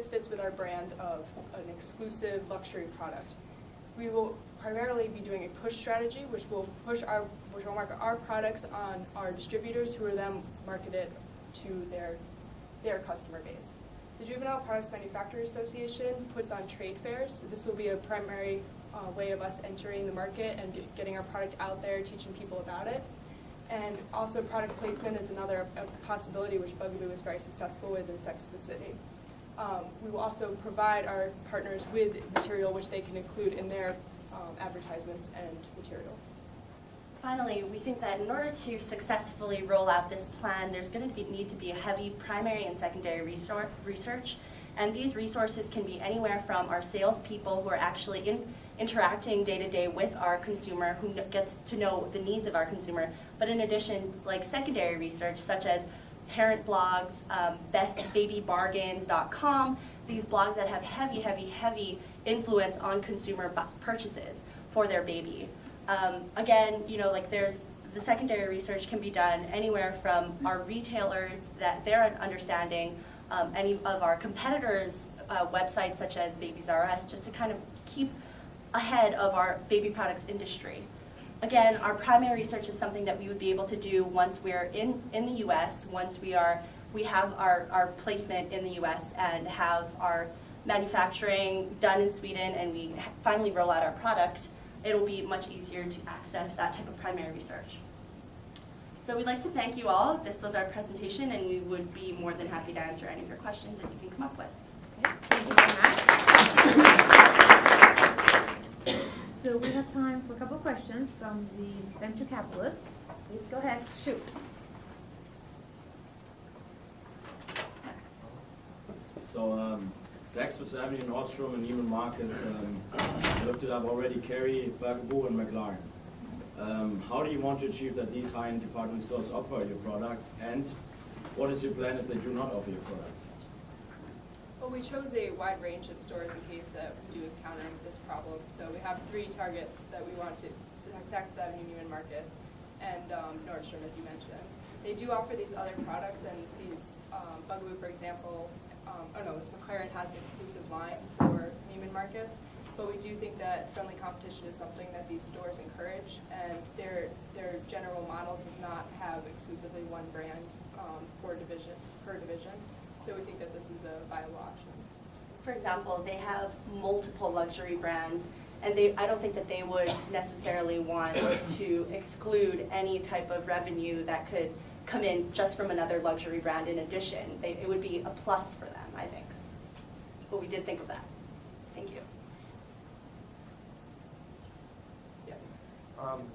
this fits with our brand of an exclusive luxury product. We will primarily be doing a push strategy, which will market our products on our distributors, who are then marketed to their customer base. The Juvenile Products Manufacturers Association puts on trade fairs. This will be a primary way of us entering the market and getting our product out there, teaching people about it. And also product placement is another possibility, which Bugaboo was very successful with in Sex and the City. We will also provide our partners with material which they can include in their advertisements and materials. Finally, we think that in order to successfully roll out this plan, there's going to need to be a heavy primary and secondary research. And these resources can be anywhere from our salespeople who are actually interacting day to day with our consumer, who gets to know the needs of our consumer, but in addition, like secondary research, such as parent blogs, bestbabybargains.com, these blogs that have heavy influence on consumer purchases for their baby. Again, there's the secondary research can be done anywhere from our retailers, that they're understanding any of our competitors' websites, such as Babies R Us, just to kind of keep ahead of our baby products industry. Again, our primary research is something that we would be able to do once we're in the U.S., once we have our placement in the U.S. and have our manufacturing done in Sweden, and we finally roll out our product. It'll be much easier to access that type of primary research. So we'd like to thank you all. This was our presentation, and we would be more than happy to answer any of your questions that you can come up with. Okay. Thank you very much. So we have time for a couple of questions from the venture capitalists. Please go ahead, shoot. So, Saks Fifth Avenue, Nordstrom, and Neiman Marcus, I looked it up already, carry Bugaboo and McLaren. How do you want to achieve that these high-end department stores offer your products, and what is your plan if they do not offer your products? Well, we chose a wide range of stores in case that we do encounter this problem. So we have 3 targets that we want to: Saks Fifth Avenue, Neiman Marcus, and Nordstrom, as you mentioned. They do offer these other products, and these Bugaboo, for example, McLaren has an exclusive line for Neiman Marcus. But we do think that friendly competition is something that these stores encourage, and their general model does not have exclusively one brand per division. So we think that this is a viable option. For example, they have multiple luxury brands, and I don't think that they would necessarily want to exclude any type of revenue that could come in just from another luxury brand in addition. It would be a plus for them, I think. But we did think of that. Thank you.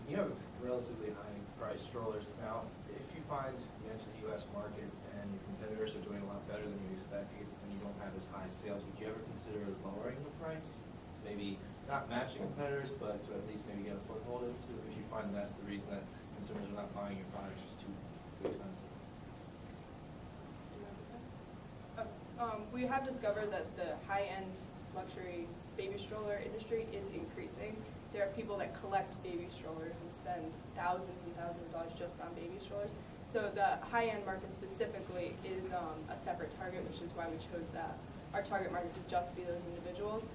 You have relatively high-priced strollers. Now, if you find you enter the U.S. market and your competitors are doing a lot better than you expected and you don't have as high sales, would you ever consider lowering the price? Maybe not matching competitors, but to at least maybe get a foothold into, if you find that's the reason that consumers are not buying your products, just too expensive? We have discovered that the high-end luxury baby stroller industry is increasing. There are people that collect baby strollers and spend thousands and thousands of dollars just on baby strollers. So the high-end market specifically is a separate target, which is why we chose that. Our target market to just be those individuals.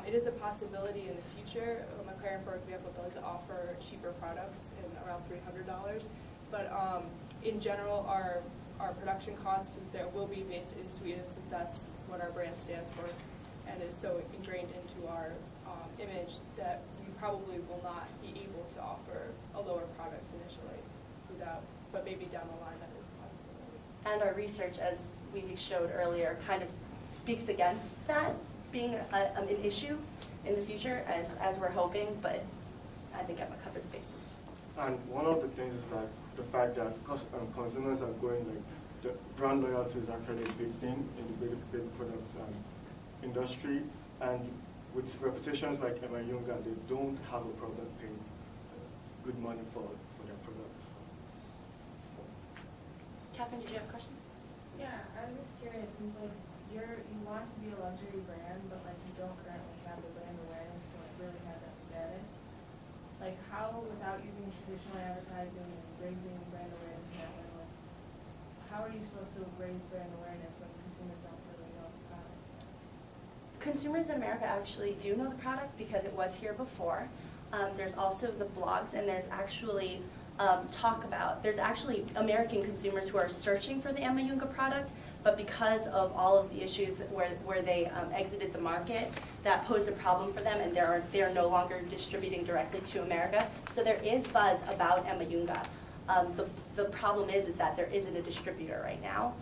It is a possibility in the future. McLaren, for example, does offer cheaper products in around $300. But in general, our production costs, since there will be based in Sweden, since that's what our brand stands for, and is so ingrained into our image, that we probably will not be able to offer a lower product initially, but maybe down the line that is a possibility. And our research, as we showed earlier, kind of speaks against that being an issue in the future, as we're hoping, but I think I'm a covered basis. And one of the things is like the fact that consumers are going, like, the brand loyalty is actually a big thing in the baby products industry, and with reputations like Emmaljunga, they don't have a problem paying good money for their products. Catherine, did you have a question? Yeah, I was just curious, since like you want to be a luxury brand, but like you don't currently have the brand awareness to like really have that status. Like how, without using traditional advertising and raising brand awareness that way, how are you supposed to raise brand awareness when consumers don't really know the product? consumers in America actually do know the product because it was here before. There's also the blogs, and there's actually there's actually American consumers who are searching for the Emmaljunga product, but because of all of the issues where they exited the market, that posed a problem for them, and they're no longer distributing directly to America. So there is buzz about Emmaljunga. The problem is that there isn't a distributor right now.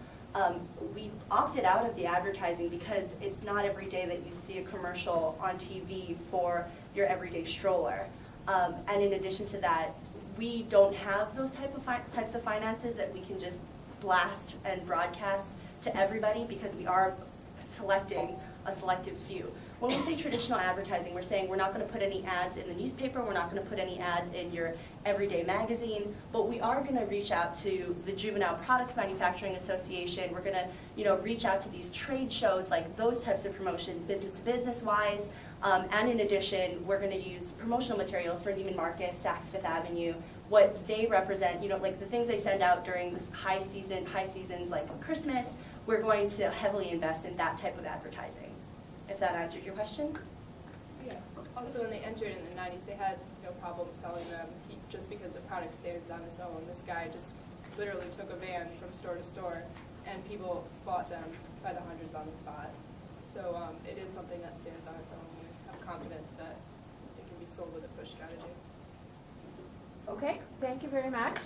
We opted out of the advertising because it's not every day that you see a commercial on TV for your everyday stroller. And in addition to that, we don't have those types of finances that we can just blast and broadcast to everybody because we are selecting a selective few. When we say traditional advertising, we're saying we're not going to put any ads in the newspaper, we're not going to put any ads in your everyday magazine, but we are going to reach out to the Juvenile Products Manufacturing Association. We're going to, reach out to these trade shows, like those types of promotion, business to business wise. And in addition, we're going to use promotional materials for Neiman Marcus, Saks Fifth Avenue, what they represent, like the things they send out during this high seasons like Christmas. We're going to heavily invest in that type of advertising. If that answered your question? Yeah. Also, when they entered in the 90s, they had no problem selling them just because the product stands on its own. This guy just literally took a van from store to store, and people bought them by the hundreds on the spot. So it is something that stands on its own. We have confidence that it can be sold with a push strategy. Okay, thank you very much.